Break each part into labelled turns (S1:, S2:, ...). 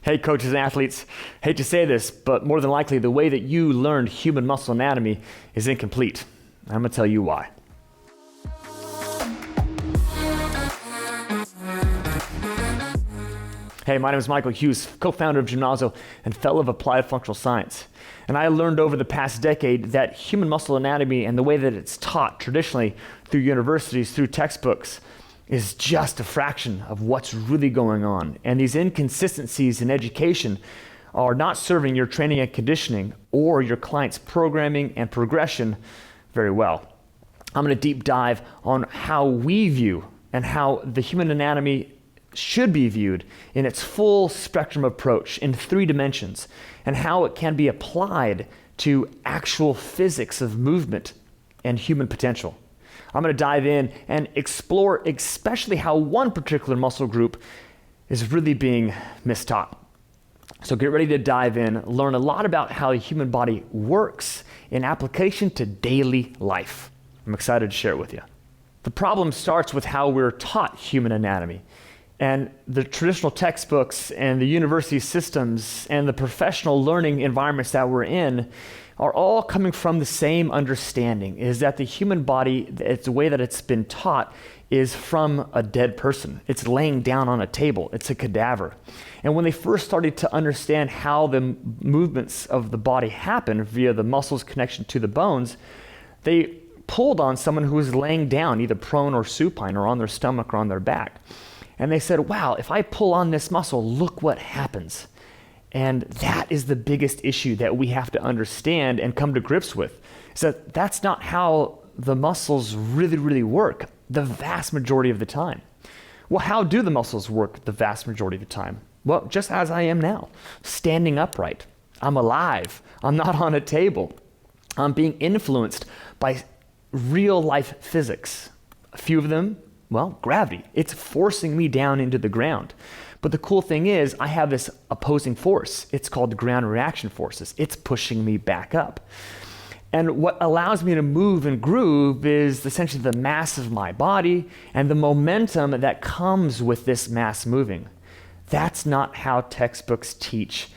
S1: Hey, coaches and athletes, hate to say this, but more than likely the way that you learned human muscle anatomy is incomplete. I'm going to tell you why. Hey, my name is Michael Hughes, co-founder of Gymnazo and fellow of applied functional science. And I learned over the past decade that human muscle anatomy and the way that it's taught traditionally through universities, through textbooks, is just a fraction of what's really going on. And these inconsistencies in education are not serving your training and conditioning or your clients' programming and progression very well. I'm going to deep dive on how we view and how the human anatomy should be viewed in its full spectrum approach in 3 dimensions, and how it can be applied to actual physics of movement and human potential. I'm going to dive in and explore especially how one particular muscle group is really being mistaught. So get ready to dive in, learn a lot about how the human body works in application to daily life. I'm excited to share it with you. The problem starts with how we're taught human anatomy. And the traditional textbooks and the university systems and the professional learning environments that we're in are all coming from the same understanding, is that the human body, it's the way that it's been taught, is from a dead person. It's laying down on a table. It's a cadaver. And when they first started to understand how the movements of the body happen via the muscles' connection to the bones, they pulled on someone who was laying down, either prone or supine, or on their stomach or on their back. And they said, wow, if I pull on this muscle, look what happens. And that is the biggest issue that we have to understand and come to grips with, is that that's not how the muscles really work the vast majority of the time. Well, how do the muscles work the vast majority of the time? Well, just as I am now, standing upright. I'm alive. I'm not on a table. I'm being influenced by real life physics. A few of them, well, gravity. It's forcing me down into the ground. But the cool thing is I have this opposing force. It's called ground reaction forces. It's pushing me back up. And what allows me to move and groove is essentially the mass of my body and the momentum that comes with this mass moving. That's not how textbooks teach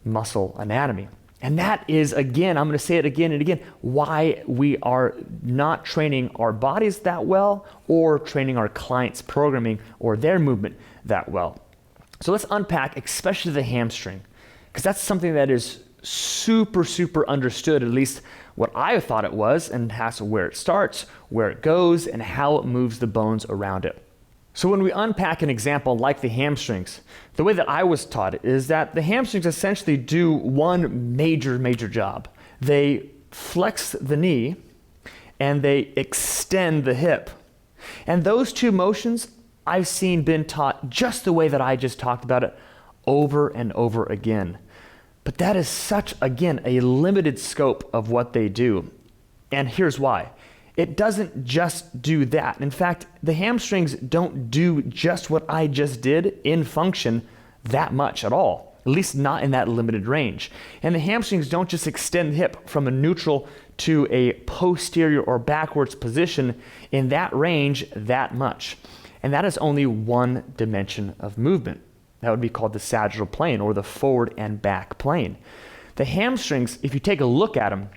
S1: muscle anatomy. And that is, again, I'm going to say it again and again, why we are not training our bodies that well or training our clients' programming or their movement that well. So let's unpack especially the hamstring, because that's something that is super understood, at least what I thought it was, and has where it starts, where it goes, and how it moves the bones around it. So when we unpack an example like the hamstrings, the way that I was taught it is that the hamstrings essentially do one major job. They flex the knee and they extend the hip. And those 2 motions I've seen been taught just the way that I just talked about it over and over again. But that is such, again, a limited scope of what they do. And here's why. It doesn't just do that. In fact, the hamstrings don't do just what I just did in function that much at all, at least not in that limited range. And the hamstrings don't just extend the hip from a neutral to a posterior or backwards position in that range that much. And that is only one dimension of movement. That would be called the sagittal plane, or the forward and back plane. The hamstrings, if you take a look at them,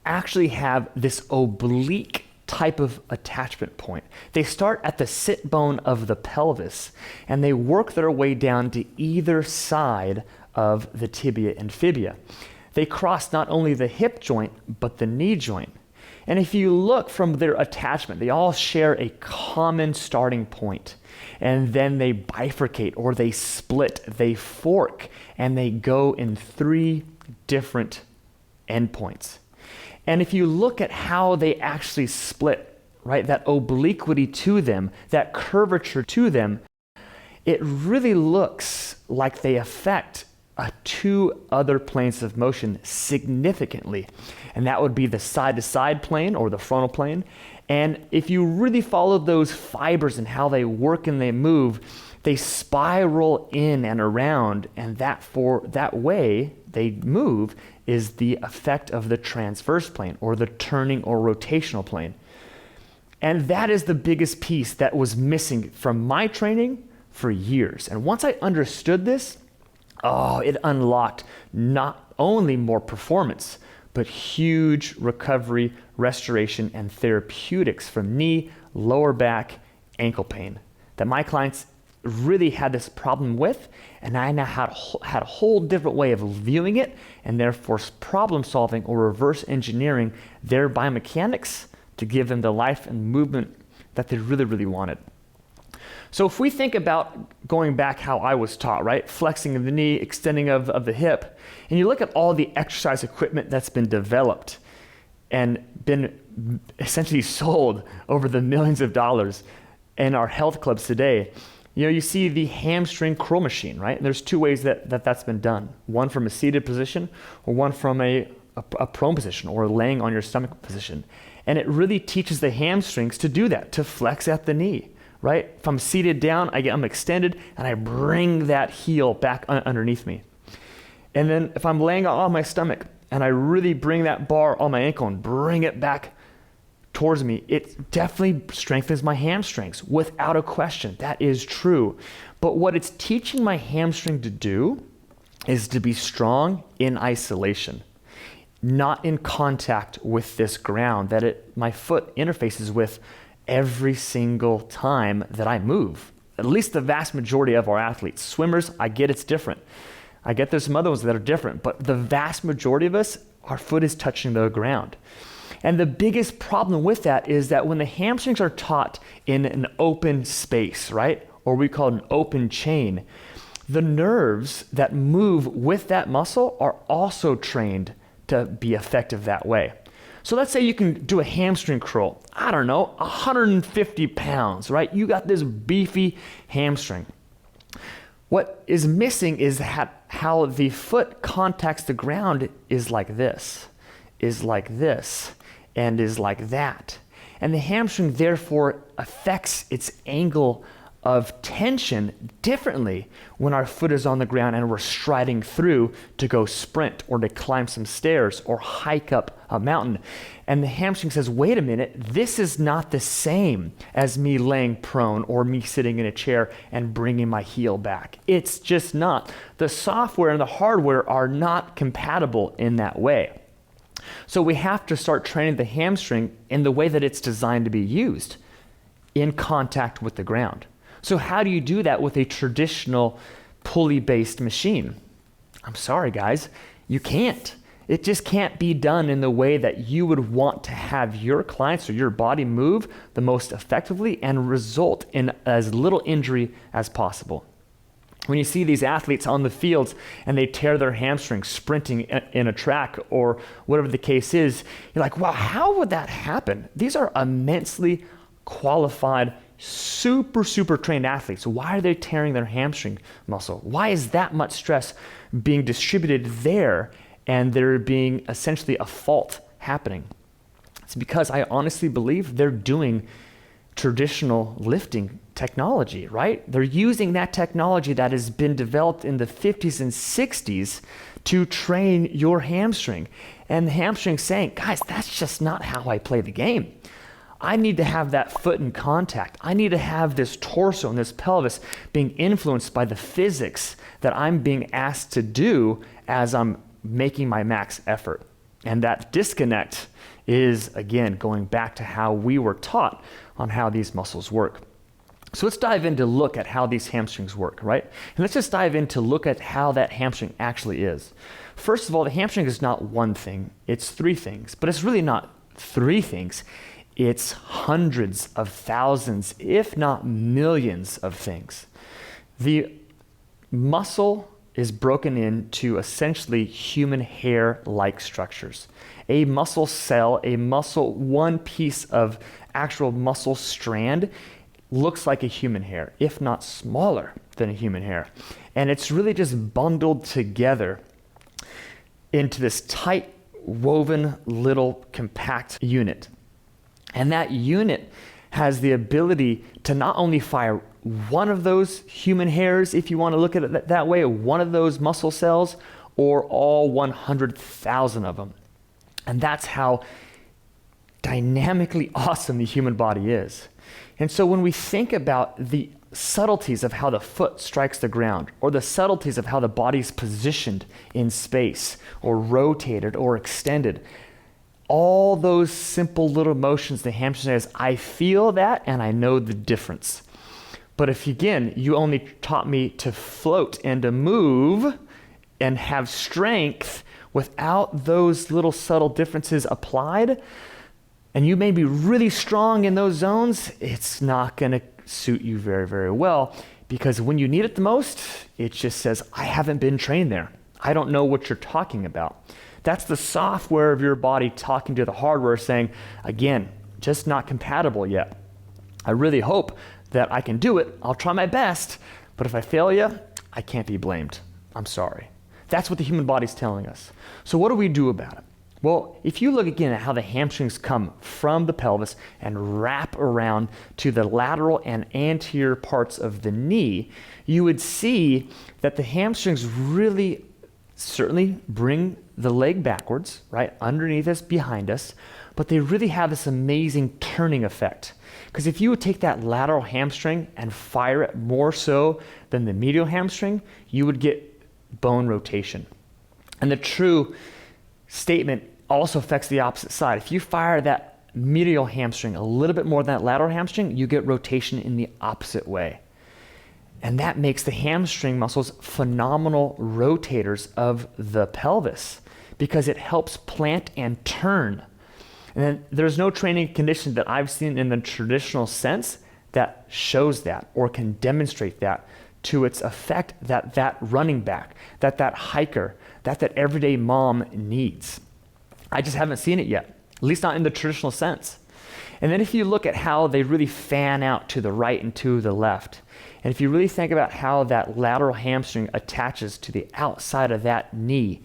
S1: actually have this oblique type of attachment point. They start at the sit bone of the pelvis, and they work their way down to either side of the tibia and fibula. They cross not only the hip joint, but the knee joint. And if you look from their attachment, they all share a common starting point. And then they bifurcate, or they split, they fork, and they go in 3 different endpoints. And if you look at how they actually split, right, that obliquity to them, that curvature to them, it really looks like they affect 2 other planes of motion significantly. And that would be the side-to-side plane, or the frontal plane. And if you really follow those fibers and how they work and they move, they spiral in and around, and that way they move is the effect of the transverse plane, or the turning or rotational plane. And that is the biggest piece that was missing from my training for years. And once I understood this, Oh, it unlocked not only more performance, but huge recovery, restoration, and therapeutics from knee, lower back, ankle pain that my clients really had this problem with, and I now had a whole different way of viewing it, and therefore problem solving or reverse engineering their biomechanics to give them the life and movement that they really, really wanted. So if we think about going back how I was taught, right? Flexing of the knee, extending of the hip, and you look at all the exercise equipment that's been developed and been essentially sold over the millions of dollars in our health clubs today, you see the hamstring curl machine, right? And there's two ways that's been done. One from a seated position, or one from a prone position, or laying on your stomach position. And it really teaches the hamstrings to do that, to flex at the knee. Right? If I'm seated down, I'm extended, and I bring that heel back underneath me. And then if I'm laying on my stomach, and I really bring that bar on my ankle and bring it back towards me, it definitely strengthens my hamstrings, without a question. That is true. But what it's teaching my hamstring to do is to be strong in isolation, not in contact with this ground that my foot interfaces with every single time that I move. At least the vast majority of our athletes. Swimmers, I get it's different. I get there's some other ones that are different, but the vast majority of us, our foot is touching the ground. And the biggest problem with that is that when the hamstrings are taught in an open space, right? Or we call it an open chain, the nerves that move with that muscle are also trained to be effective that way. So let's say you can do a hamstring curl, 150 pounds, right? You got this beefy hamstring. What is missing is how the foot contacts the ground is like this, and is like that. And the hamstring therefore affects its angle of tension differently when our foot is on the ground and we're striding through to go sprint or to climb some stairs or hike up a mountain. And the hamstring says, wait a minute, this is not the same as me laying prone or me sitting in a chair and bringing my heel back. It's just not. The software and the hardware are not compatible in that way. So we have to start training the hamstring in the way that it's designed to be used, in contact with the ground. So how do you do that with a traditional pulley-based machine? I'm sorry, guys, you can't. It just can't be done in the way that you would want to have your clients or your body move the most effectively and result in as little injury as possible. When you see these athletes on the fields and they tear their hamstrings sprinting in a track or whatever the case is, you're like, wow, how would that happen? These are immensely qualified, super trained athletes. Why are they tearing their hamstring muscle? Why is that much stress being distributed there and there being essentially a fault happening? It's because I honestly believe they're doing traditional lifting technology, right? They're using that technology that has been developed in the 50s and 60s to train your hamstring. And the hamstring saying, guys, that's just not how I play the game. I need to have that foot in contact. I need to have this torso and this pelvis being influenced by the physics that I'm being asked to do as I'm making my max effort. And that disconnect is, again, going back to how we were taught on how these muscles work. So let's dive in to look at how these hamstrings work, right? And let's just dive in to look at how that hamstring actually is. First of all, the hamstring is not one thing, it's three things, but it's really not three things. It's hundreds of thousands, if not millions of things. The muscle is broken into essentially human hair-like structures. A muscle cell, one piece of actual muscle strand looks like a human hair, if not smaller than a human hair. And it's really just bundled together into this tight, woven, little, compact unit. And that unit has the ability to not only fire one of those human hairs, if you want to look at it that way, one of those muscle cells, or all 100,000 of them. And that's how dynamically awesome the human body is. And so when we think about the subtleties of how the foot strikes the ground, or the subtleties of how the body's positioned in space, or rotated, or extended. All those simple little motions the hamstring says, I feel that and I know the difference. But if, again, you only taught me to float and to move and have strength without those little subtle differences applied, and you may be really strong in those zones, it's not going to suit you very, very well, because when you need it the most, it just says, I haven't been trained there. I don't know what you're talking about. That's the software of your body talking to the hardware saying, again, just not compatible yet. I really hope that I can do it. I'll try my best, but if I fail you, I can't be blamed. I'm sorry. That's what the human body's telling us. So what do we do about it? Well, if you look again at how the hamstrings come from the pelvis and wrap around to the lateral and anterior parts of the knee, you would see that the hamstrings really certainly bring the leg backwards, right, underneath us, behind us, but they really have this amazing turning effect. Because if you would take that lateral hamstring and fire it more so than the medial hamstring, you would get bone rotation. And the true statement also affects the opposite side. If you fire that medial hamstring a little bit more than that lateral hamstring, you get rotation in the opposite way. And that makes the hamstring muscles phenomenal rotators of the pelvis because it helps plant and turn. And then there's no training condition that I've seen in the traditional sense that shows that or can demonstrate that to its effect that running back, that hiker, that everyday mom needs. I just haven't seen it yet, at least not in the traditional sense. And then if you look at how they really fan out to the right and to the left, and if you really think about how that lateral hamstring attaches to the outside of that knee,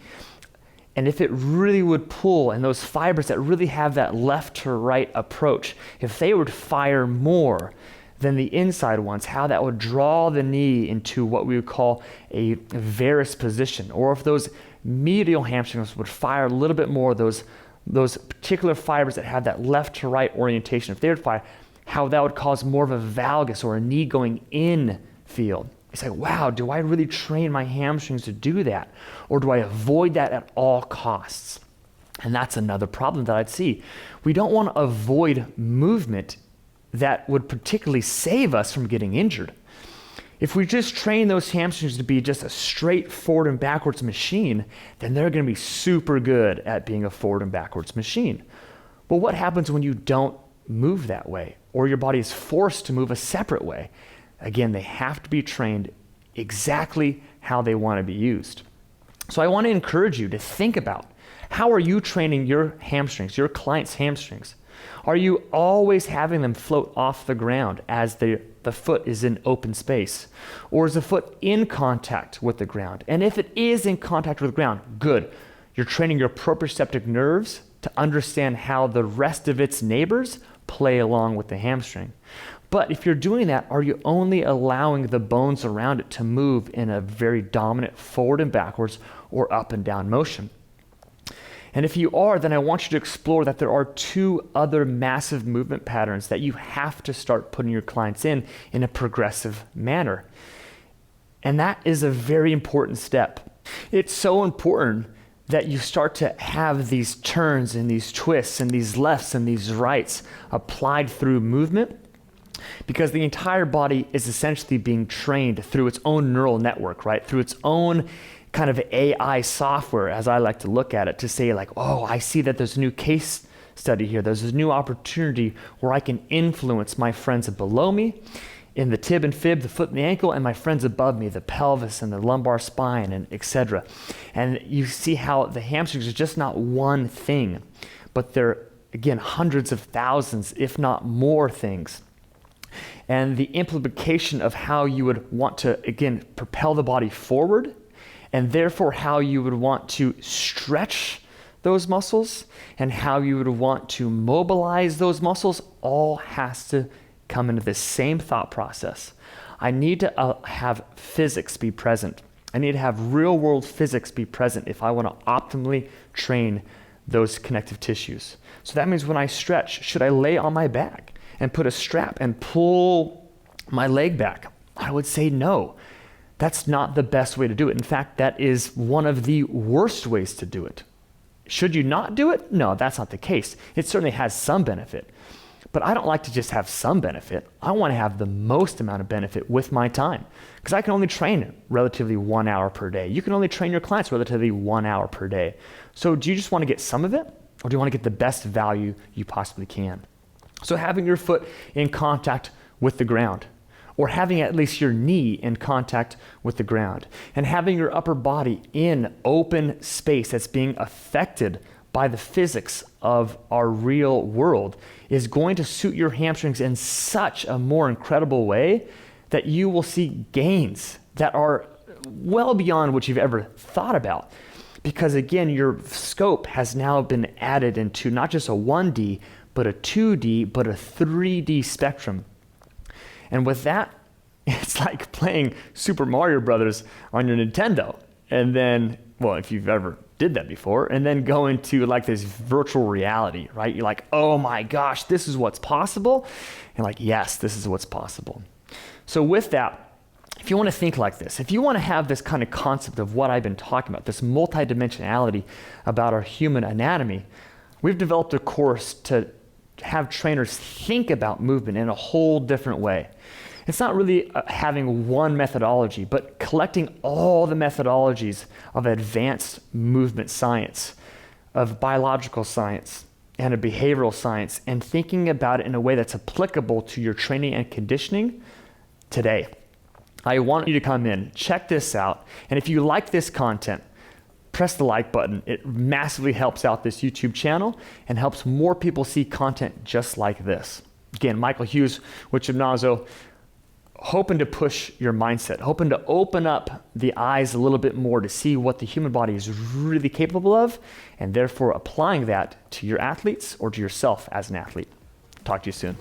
S1: and if it really would pull, and those fibers that really have that left to right approach, if they would fire more than the inside ones, how that would draw the knee into what we would call a varus position, or if those medial hamstrings would fire a little bit more, those particular fibers that have that left to right orientation, if they would fire, how that would cause more of a valgus or a knee going in field. It's like, wow, do I really train my hamstrings to do that? Or do I avoid that at all costs? And that's another problem that I'd see. We don't want to avoid movement that would particularly save us from getting injured. If we just train those hamstrings to be just a straight forward and backwards machine, then they're going to be super good at being a forward and backwards machine. Well, what happens when you don't move that way, or your body is forced to move a separate way? Again, they have to be trained exactly how they want to be used. So I want to encourage you to think about, how are you training your hamstrings, your client's hamstrings? Are you always having them float off the ground as the foot is in open space? Or is the foot in contact with the ground? And if it is in contact with the ground, good. You're training your proprioceptive nerves to understand how the rest of its neighbors play along with the hamstring. But if you're doing that, are you only allowing the bones around it to move in a very dominant forward and backwards or up and down motion? And if you are, then I want you to explore that there are two other massive movement patterns that you have to start putting your clients in a progressive manner. And that is a very important step. It's so important that you start to have these turns and these twists and these lefts and these rights applied through movement, because the entire body is essentially being trained through its own neural network, right? Through its own kind of AI software, as I like to look at it, to say like, oh, I see that there's a new case study here. There's a new opportunity where I can influence my friends below me in the tib and fib, the foot and the ankle, and my friends above me, the pelvis and the lumbar spine, and etc. And you see how the hamstrings are just not one thing, but they're, again, hundreds of thousands, if not more things. And the implication of how you would want to, again, propel the body forward, and therefore how you would want to stretch those muscles and how you would want to mobilize those muscles, all has to come into the same thought process. I need to have physics be present. I need to have real world physics be present if I want to optimally train those connective tissues. So that means when I stretch, should I lay on my back and put a strap and pull my leg back? I would say no. That's not the best way to do it. In fact, that is one of the worst ways to do it. Should you not do it? No, that's not the case. It certainly has some benefit. But I don't like to just have some benefit. I want to have the most amount of benefit with my time, because I can only train relatively 1 hour per day. You can only train your clients relatively 1 hour per day. So do you just want to get some of it, or do you want to get the best value you possibly can? So having your foot in contact with the ground, or having at least your knee in contact with the ground, and having your upper body in open space that's being affected by the physics of our real world is going to suit your hamstrings in such a more incredible way that you will see gains that are well beyond what you've ever thought about. Because again, your scope has now been added into not just a 1D, but a 2D, but a 3D spectrum. And with that, it's like playing Super Mario Brothers on your Nintendo. And then, well, if you've ever did that before, and then go into like this virtual reality, right? You're like, oh my gosh, this is what's possible. And like, yes, this is what's possible. So with that, if you want to think like this, if you want to have this kind of concept of what I've been talking about, this multidimensionality about our human anatomy, we've developed a course to have trainers think about movement in a whole different way. It's not really having one methodology, but collecting all the methodologies of advanced movement science, of biological science, and of behavioral science, and thinking about it in a way that's applicable to your training and conditioning today. I want you to come in, check this out, and if you like this content, press the like button. It massively helps out this YouTube channel and helps more people see content just like this. Again, Michael Hughes with Gymnazo, hoping to push your mindset, hoping to open up the eyes a little bit more to see what the human body is really capable of, and therefore applying that to your athletes or to yourself as an athlete. Talk to you soon.